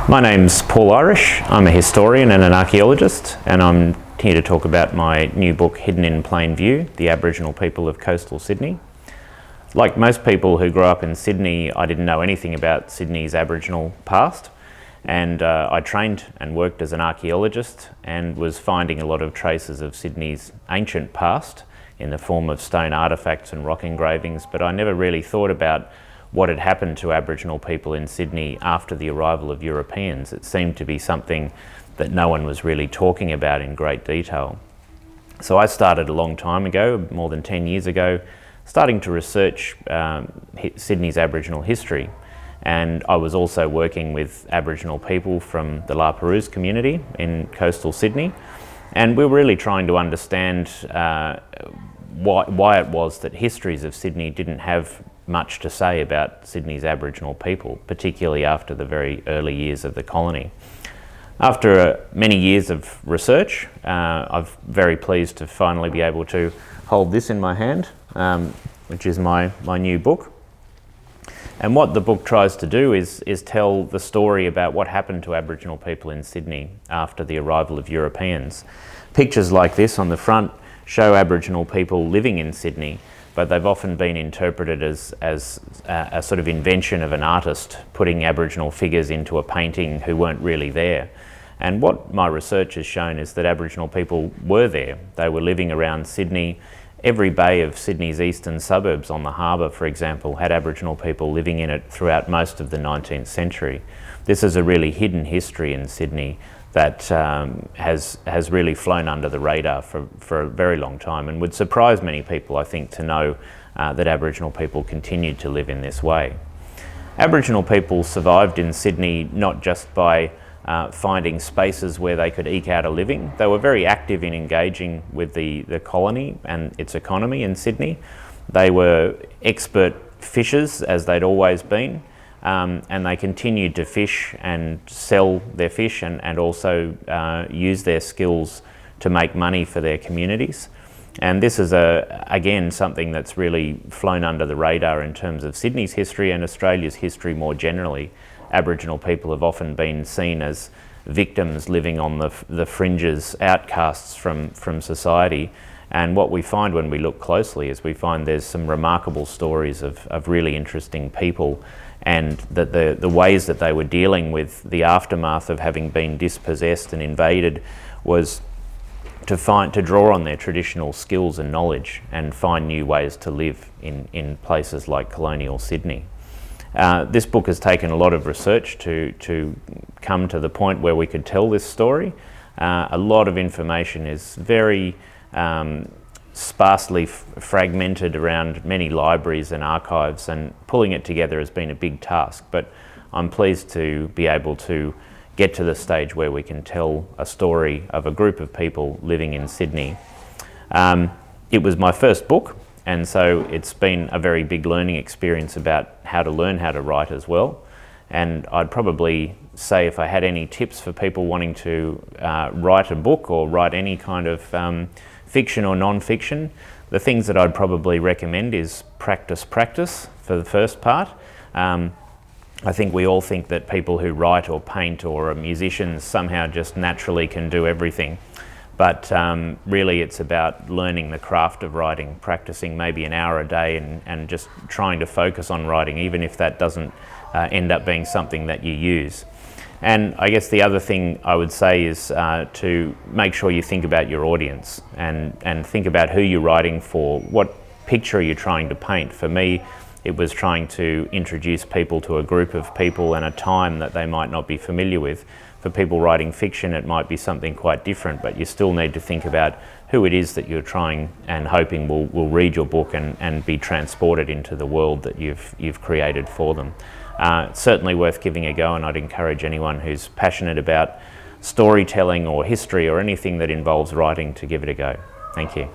My name's Paul Irish. I'm a historian and an archaeologist, and I'm here to talk about my new book, Hidden in Plain View, The Aboriginal People of Coastal Sydney. Like most people who grew up in Sydney, I didn't know anything about Sydney's Aboriginal past, and I trained and worked as an archaeologist and was finding a lot of traces of Sydney's ancient past in the form of stone artefacts and rock engravings, but I never really thought about what had happened to Aboriginal people in Sydney after the arrival of Europeans. It seemed to be something that no one was really talking about in great detail. So I started a long time ago, more than 10 years ago, starting to research Sydney's Aboriginal history. And I was also working with Aboriginal people from the La Perouse community in coastal Sydney. And we were really trying to understand why it was that histories of Sydney didn't have much to say about Sydney's Aboriginal people, particularly after the very early years of the colony. After many years of research, I'm very pleased to finally be able to hold this in my hand, which is my new book. And what the book tries to do is tell the story about what happened to Aboriginal people in Sydney after the arrival of Europeans. Pictures like this on the front show Aboriginal people living in Sydney, but they've often been interpreted as a sort of invention of an artist putting Aboriginal figures into a painting who weren't really there. And what my research has shown is that Aboriginal people were there. They were living around Sydney. Every bay of Sydney's eastern suburbs on the harbour, for example, had Aboriginal people living in it throughout most of the 19th century. This is a really hidden history in Sydney that has really flown under the radar for a very long time, and would surprise many people, I think, to know that Aboriginal people continued to live in this way. Aboriginal people survived in Sydney not just by finding spaces where they could eke out a living. They were very active in engaging with the colony and its economy in Sydney. They were expert fishers, as they'd always been. And they continued to fish and sell their fish and also use their skills to make money for their communities. And this is, again, something that's really flown under the radar in terms of Sydney's history and Australia's history more generally. Aboriginal people have often been seen as victims living on the fringes, outcasts from society. And what we find when we look closely is we find there's some remarkable stories of really interesting people, and that the ways that they were dealing with the aftermath of having been dispossessed and invaded was to draw on their traditional skills and knowledge and find new ways to live in places like colonial Sydney. This book has taken a lot of research to come to the point where we could tell this story. A lot of information is very sparsely fragmented around many libraries and archives, and pulling it together has been a big task, but I'm pleased to be able to get to the stage where we can tell a story of a group of people living in Sydney. It was my first book, and so it's been a very big learning experience about how to learn how to write as well. And I'd probably say, if I had any tips for people wanting to write a book or write any kind of fiction or non-fiction, the things that I'd probably recommend is practice for the first part. I think we all think that people who write or paint or are musicians somehow just naturally can do everything. But really it's about learning the craft of writing, practicing maybe an hour a day and just trying to focus on writing, even if that doesn't end up being something that you use. And I guess the other thing I would say is to make sure you think about your audience and think about who you're writing for, what picture are you trying to paint. For me, it was trying to introduce people to a group of people and a time that they might not be familiar with. For people writing fiction, it might be something quite different, but you still need to think about who it is that you're trying and hoping will read your book and be transported into the world that you've created for them. It's certainly worth giving a go, and I'd encourage anyone who's passionate about storytelling or history or anything that involves writing to give it a go. Thank you.